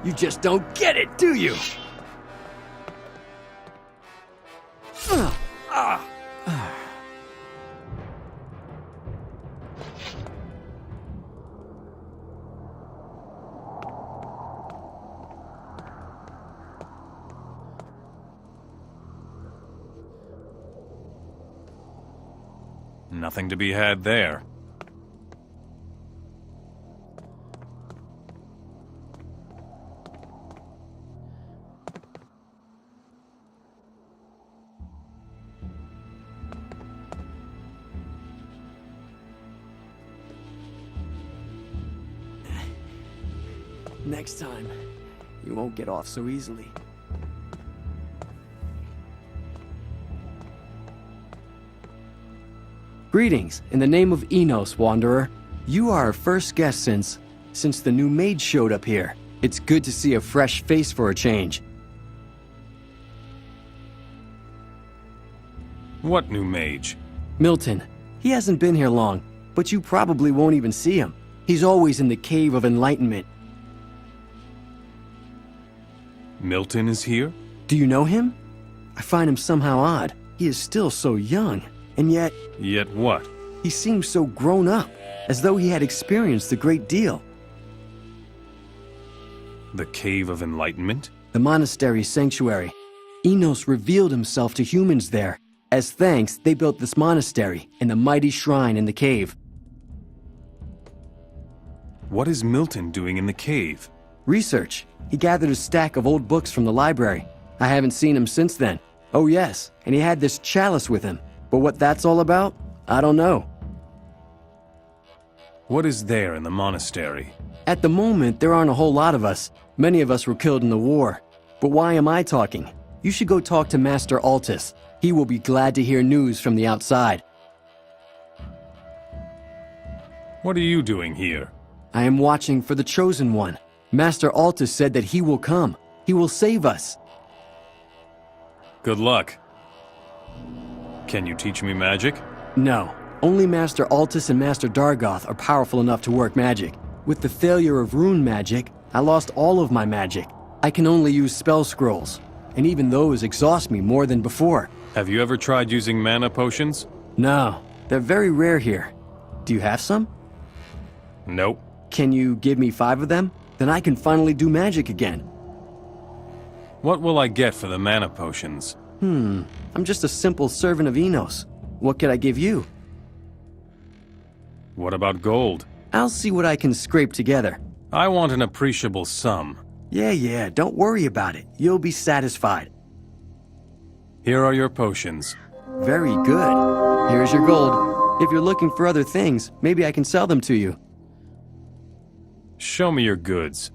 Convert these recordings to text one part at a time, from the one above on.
You just don't get it, do you? Nothing to be had there. Next time, you won't get off so easily. Greetings, in the name of Innos, Wanderer. You are our first guest since the new mage showed up here. It's good to see a fresh face for a change. What new mage? Milton. He hasn't been here long, but you probably won't even see him. He's always in the Cave of Enlightenment. Milton is here? Do you know him? I find him somehow odd. He is still so young, and yet... Yet what? He seems so grown up, as though he had experienced a great deal. The Cave of Enlightenment? The monastery sanctuary. Innos revealed himself to humans there. As thanks, they built this monastery and the mighty shrine in the cave. What is Milton doing in the cave? Research. He gathered a stack of old books from the library. I haven't seen him since then. Oh yes, and he had this chalice with him. But what that's all about, I don't know. What is there in the monastery? At the moment, there aren't a whole lot of us. Many of us were killed in the war. But why am I talking? You should go talk to Master Altus. He will be glad to hear news from the outside. What are you doing here? I am watching for the Chosen One. Master Altus said that he will come. He will save us. Good luck. Can you teach me magic? No. Only Master Altus and Master Dargoth are powerful enough to work magic. With the failure of rune magic, I lost all of my magic. I can only use spell scrolls, and even those exhaust me more than before. Have you ever tried using mana potions? No. They're very rare here. Do you have some? Nope. Can you give me 5 of them? Then I can finally do magic again. What will I get for the mana potions? I'm just a simple servant of Innos. What could I give you? What about gold? I'll see what I can scrape together. I want an appreciable sum. Yeah, don't worry about it. You'll be satisfied. Here are your potions. Very good. Here's your gold. If you're looking for other things, maybe I can sell them to you. Show me your goods.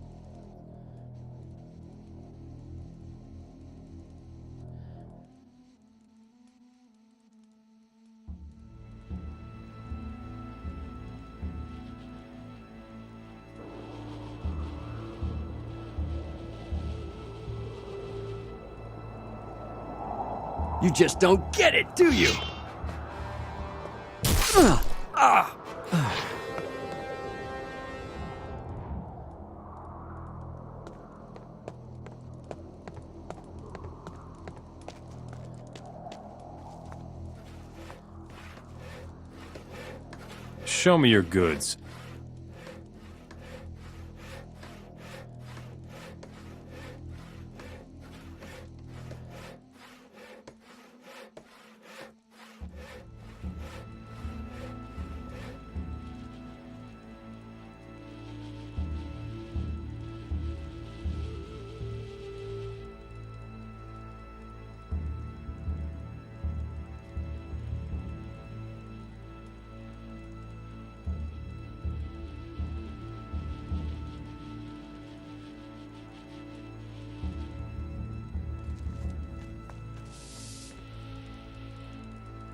You just don't get it, do you? Show me your goods.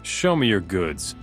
Show me your goods.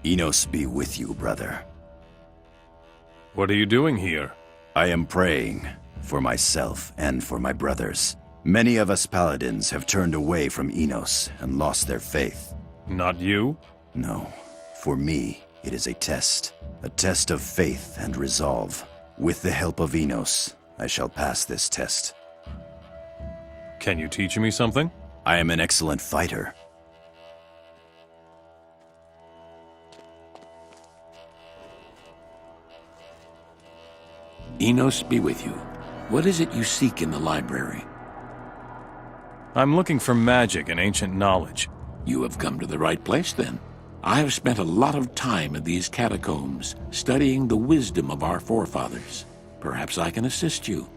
Innos be with you, brother. What are you doing here? I am praying for myself and for my brothers. Many of us paladins have turned away from Innos and lost their faith. Not you? No. For me, it is a test of faith and resolve. With the help of Innos, I shall pass this test. Can you teach me something? I am an excellent fighter. Innos be with you. What is it you seek in the library? I'm looking for magic and ancient knowledge. You have come to the right place, then. I have spent a lot of time in these catacombs, studying the wisdom of our forefathers. Perhaps I can assist you.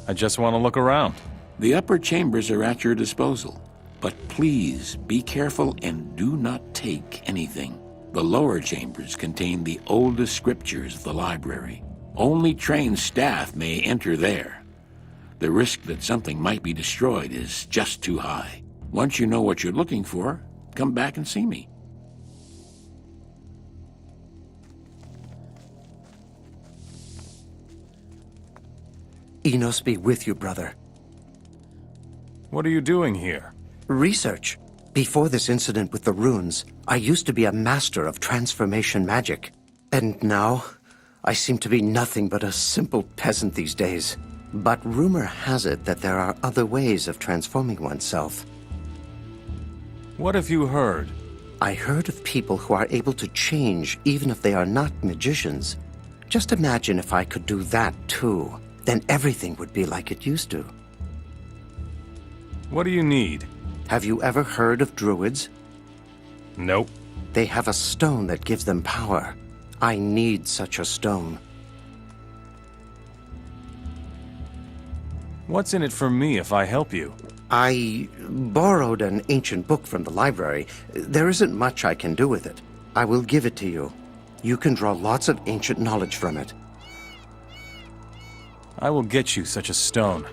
I just want to look around. The upper chambers are at your disposal, but please be careful and do not take anything. The lower chambers contain the oldest scriptures of the library. Only trained staff may enter there. The risk that something might be destroyed is just too high. Once you know what you're looking for, come back and see me. Innos be with you, brother. What are you doing here? Research. Before this incident with the runes, I used to be a master of transformation magic. And now, I seem to be nothing but a simple peasant these days. But rumor has it that there are other ways of transforming oneself. What have you heard? I heard of people who are able to change even if they are not magicians. Just imagine if I could do that too. Then everything would be like it used to. What do you need? Have you ever heard of druids? Nope. They have a stone that gives them power. I need such a stone. What's in it for me if I help you? I borrowed an ancient book from the library. There isn't much I can do with it. I will give it to you. You can draw lots of ancient knowledge from it. I will get you such a stone.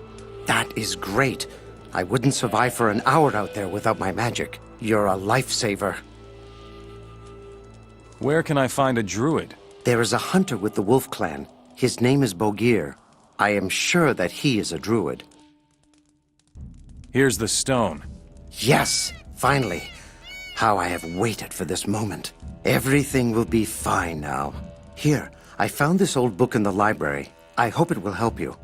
That is great. I wouldn't survive for an hour out there without my magic. You're a lifesaver. Where can I find a druid? There is a hunter with the Wolf Clan. His name is Bogir. I am sure that he is a druid. Here's the stone. Yes, finally. How I have waited for this moment. Everything will be fine now. Here, I found this old book in the library. I hope it will help you.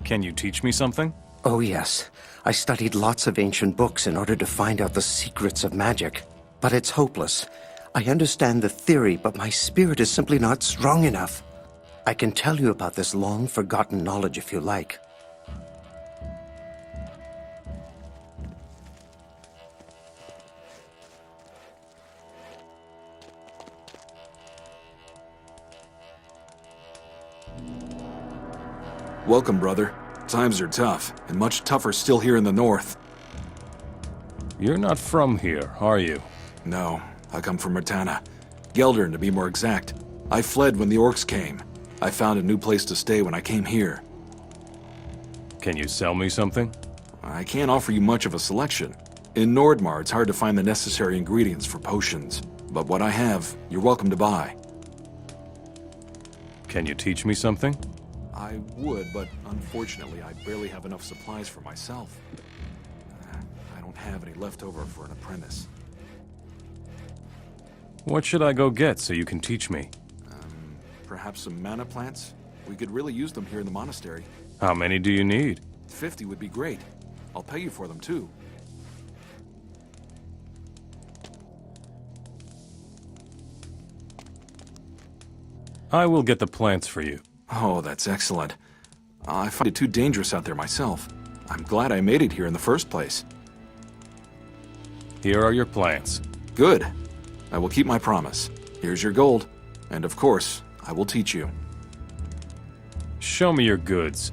Can you teach me something? Oh yes. I studied lots of ancient books in order to find out the secrets of magic. But it's hopeless. I understand the theory, but my spirit is simply not strong enough. I can tell you about this long-forgotten knowledge if you like. Welcome, brother. Times are tough, and much tougher still here in the north. You're not from here, are you? No, I come from Mertana. Geldern, to be more exact. I fled when the orcs came. I found a new place to stay when I came here. Can you sell me something? I can't offer you much of a selection. In Nordmar, it's hard to find the necessary ingredients for potions. But what I have, you're welcome to buy. Can you teach me something? I would, but unfortunately, I barely have enough supplies for myself. I don't have any left over for an apprentice. What should I go get so you can teach me? Perhaps some mana plants? We could really use them here in the monastery. How many do you need? 50 would be great. I'll pay you for them, too. I will get the plants for you. Oh, that's excellent. I find it too dangerous out there myself. I'm glad I made it here in the first place. Here are your plants. Good. I will keep my promise. Here's your gold. And of course, I will teach you. Show me your goods.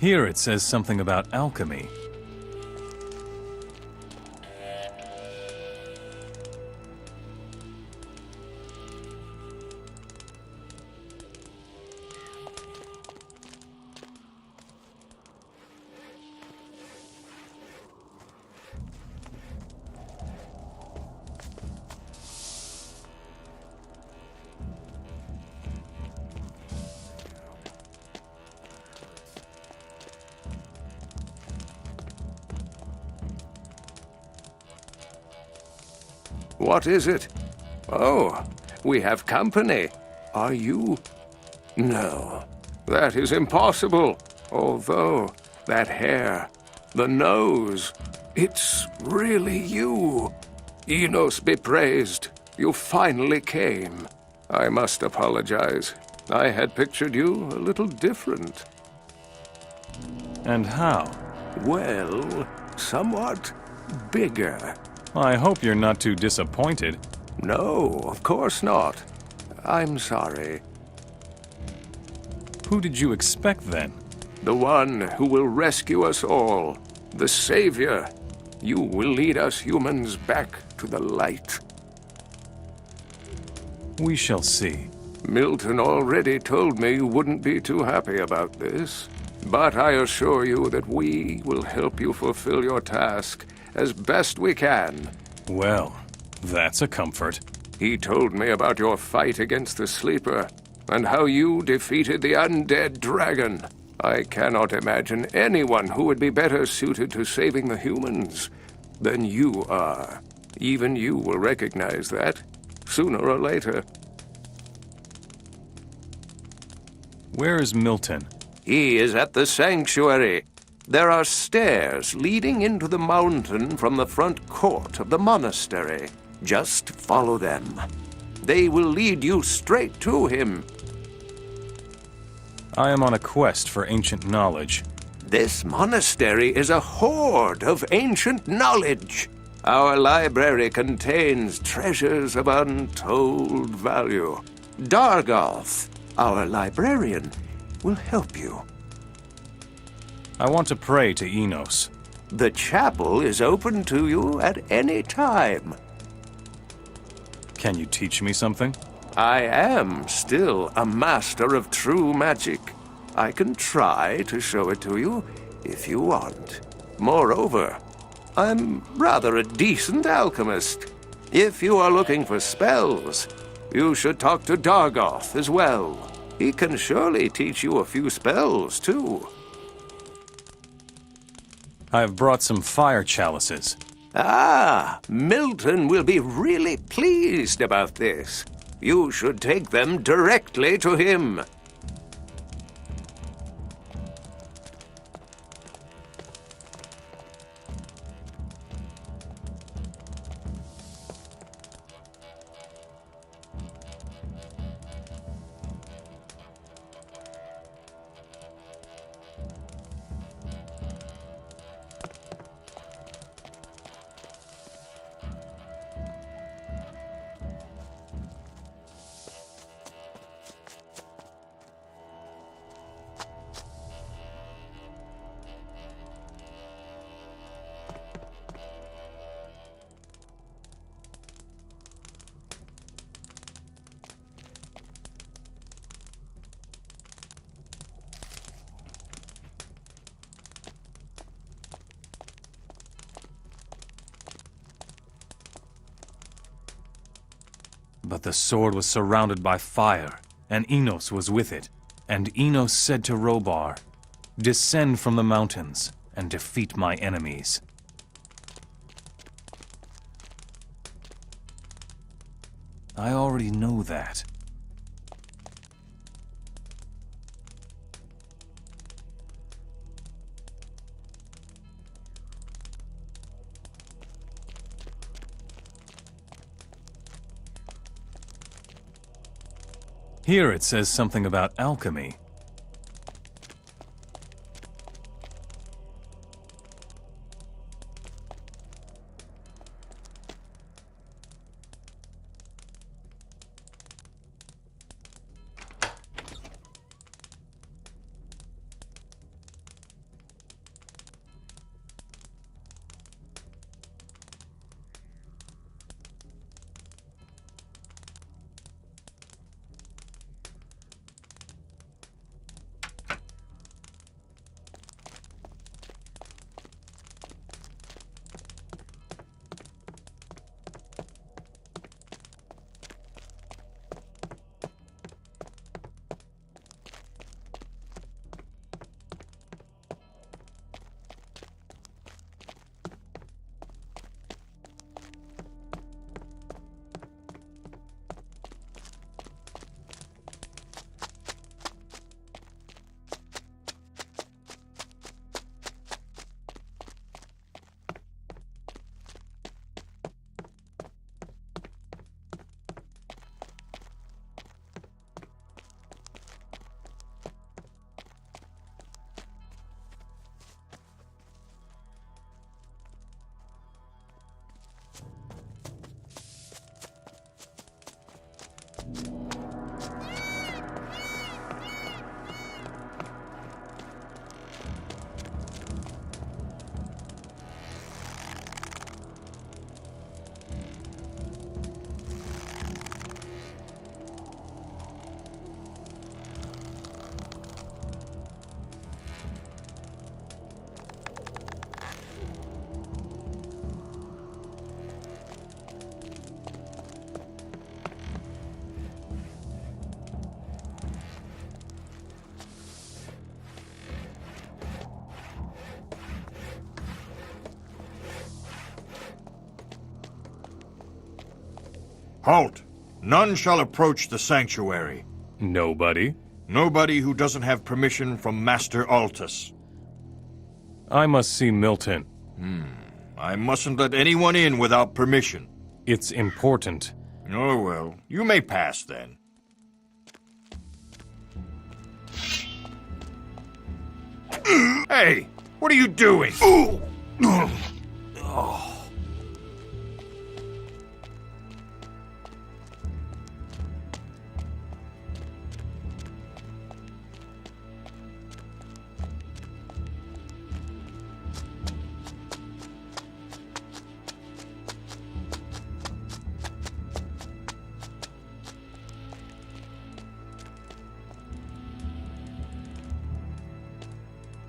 Here it says something about alchemy. What is it? Oh, we have company. Are you? No, that is impossible. Although, that hair, the nose, it's really you. Innos be praised. You finally came. I must apologize. I had pictured you a little different. And how? Well, somewhat bigger. I hope you're not too disappointed. No, of course not. I'm sorry. Who did you expect then? The one who will rescue us all. The Savior. You will lead us humans back to the light. We shall see. Milton already told me you wouldn't be too happy about this. But I assure you that we will help you fulfill your task as best we can. Well, that's a comfort. He told me about your fight against the Sleeper, and how you defeated the undead dragon. I cannot imagine anyone who would be better suited to saving the humans than you are. Even you will recognize that, sooner or later. Where is Milton? He is at the sanctuary. There are stairs leading into the mountain from the front court of the monastery. Just follow them. They will lead you straight to him. I am on a quest for ancient knowledge. This monastery is a hoard of ancient knowledge. Our library contains treasures of untold value. Dargoth, our librarian, will help you. I want to pray to Innos. The chapel is open to you at any time. Can you teach me something? I am still a master of true magic. I can try to show it to you if you want. Moreover, I'm rather a decent alchemist. If you are looking for spells, you should talk to Dargoth as well. He can surely teach you a few spells, too. I have brought some fire chalices. Ah, Milton will be really pleased about this. You should take them directly to him. But the sword was surrounded by fire, and Innos was with it. And Innos said to Robar, "Descend from the mountains and defeat my enemies." I already know that. Here it says something about alchemy. Halt! None shall approach the sanctuary. Nobody? Nobody who doesn't have permission from Master Altus. I must see Milton. I mustn't let anyone in without permission. It's important. Oh well, you may pass then. Hey, what are you doing?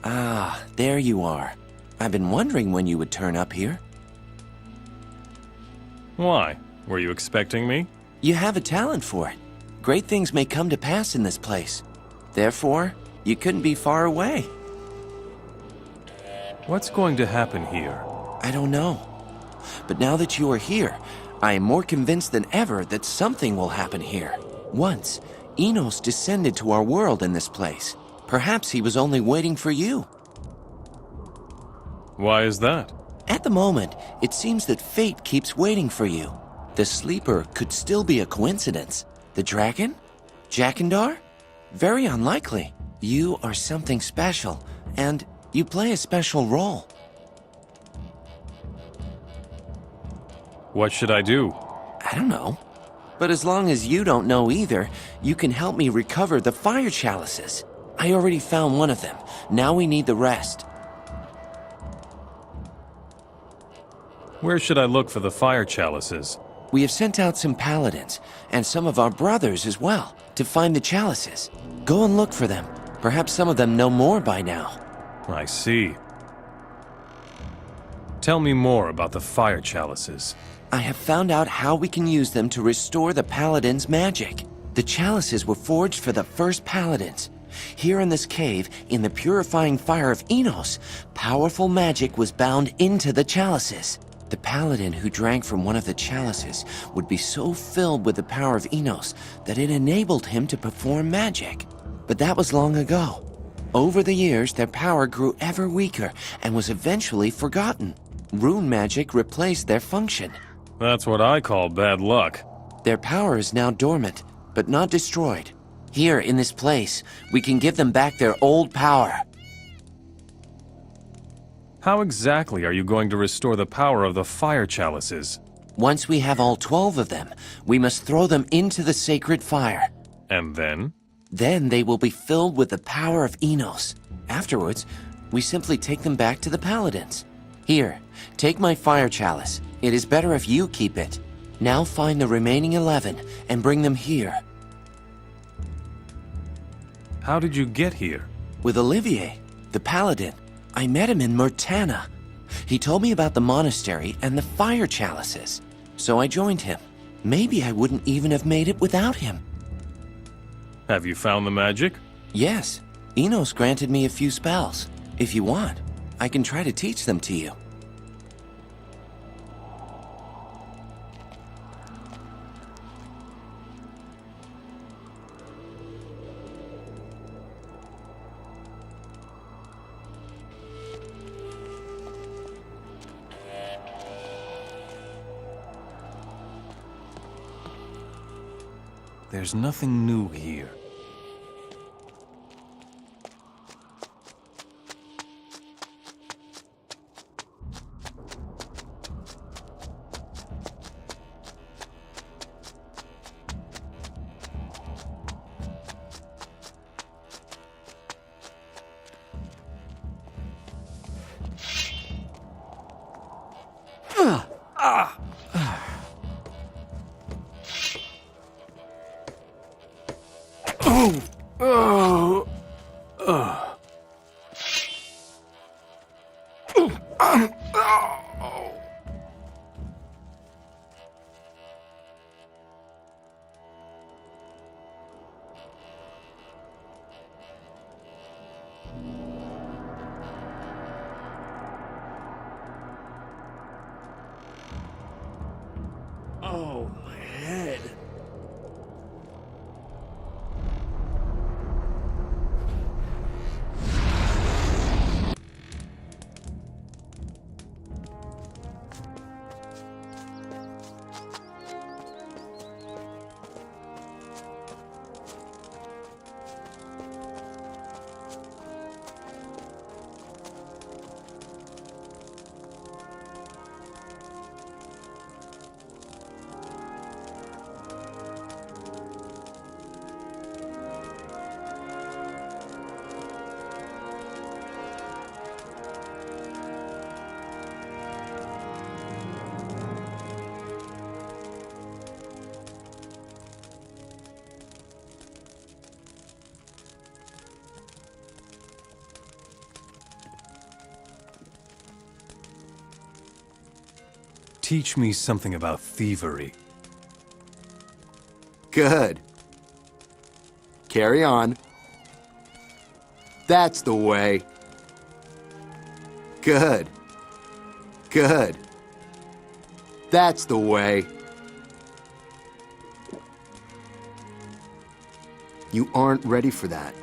Ah, there you are. I've been wondering when you would turn up here. Why? Were you expecting me? You have a talent for it. Great things may come to pass in this place. Therefore, you couldn't be far away. What's going to happen here? I don't know. But now that you are here, I am more convinced than ever that something will happen here. Once, Innos descended to our world in this place. Perhaps he was only waiting for you. Why is that? At the moment, it seems that fate keeps waiting for you. The sleeper could still be a coincidence. The dragon? Jakandar? Very unlikely. You are something special, and you play a special role. What should I do? I don't know. But as long as you don't know either, you can help me recover the fire chalices. I already found one of them. Now we need the rest. Where should I look for the fire chalices? We have sent out some paladins, and some of our brothers as well, to find the chalices. Go and look for them. Perhaps some of them know more by now. I see. Tell me more about the fire chalices. I have found out how we can use them to restore the paladins' magic. The chalices were forged for the first paladins. Here in this cave, in the purifying fire of Innos, powerful magic was bound into the chalices. The paladin who drank from one of the chalices would be so filled with the power of Innos that it enabled him to perform magic. But that was long ago. Over the years, their power grew ever weaker and was eventually forgotten. Rune magic replaced their function. That's what I call bad luck. Their power is now dormant, but not destroyed. Here, in this place, we can give them back their old power. How exactly are you going to restore the power of the fire chalices? Once we have all 12 of them, we must throw them into the sacred fire. And then? Then they will be filled with the power of Innos. Afterwards, we simply take them back to the paladins. Here, take my fire chalice. It is better if you keep it. Now find the remaining 11 and bring them here. How did you get here? With Olivier, the paladin. I met him in Murtana. He told me about the monastery and the fire chalices. So I joined him. Maybe I wouldn't even have made it without him. Have you found the magic? Yes. Innos granted me a few spells. If you want, I can try to teach them to you. There's nothing new here. Oh, my head. Teach me something about thievery. Good. Carry on. That's the way. Good. Good. That's the way. You aren't ready for that.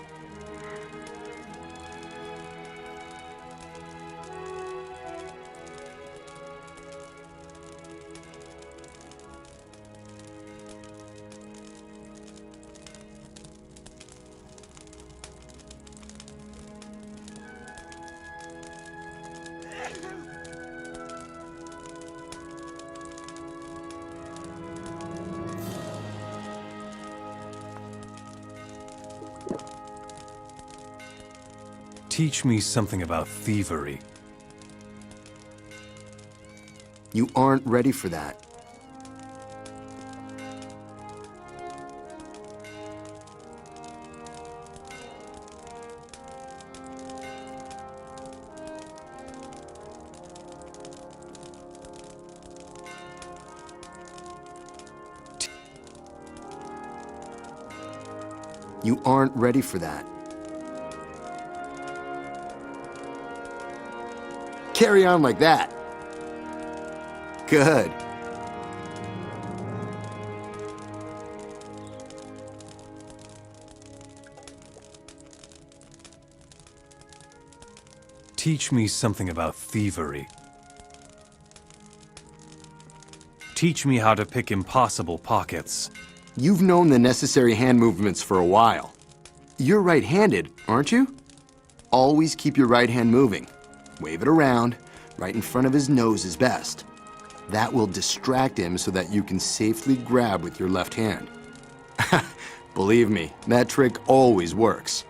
Teach me something about thievery. You aren't ready for that. You aren't ready for that. Carry on like that. Good. Teach me something about thievery. Teach me how to pick impossible pockets. You've known the necessary hand movements for a while. You're right-handed, aren't you? Always keep your right hand moving. Wave it around. Right in front of his nose is best. That will distract him so that you can safely grab with your left hand. Believe me, that trick always works.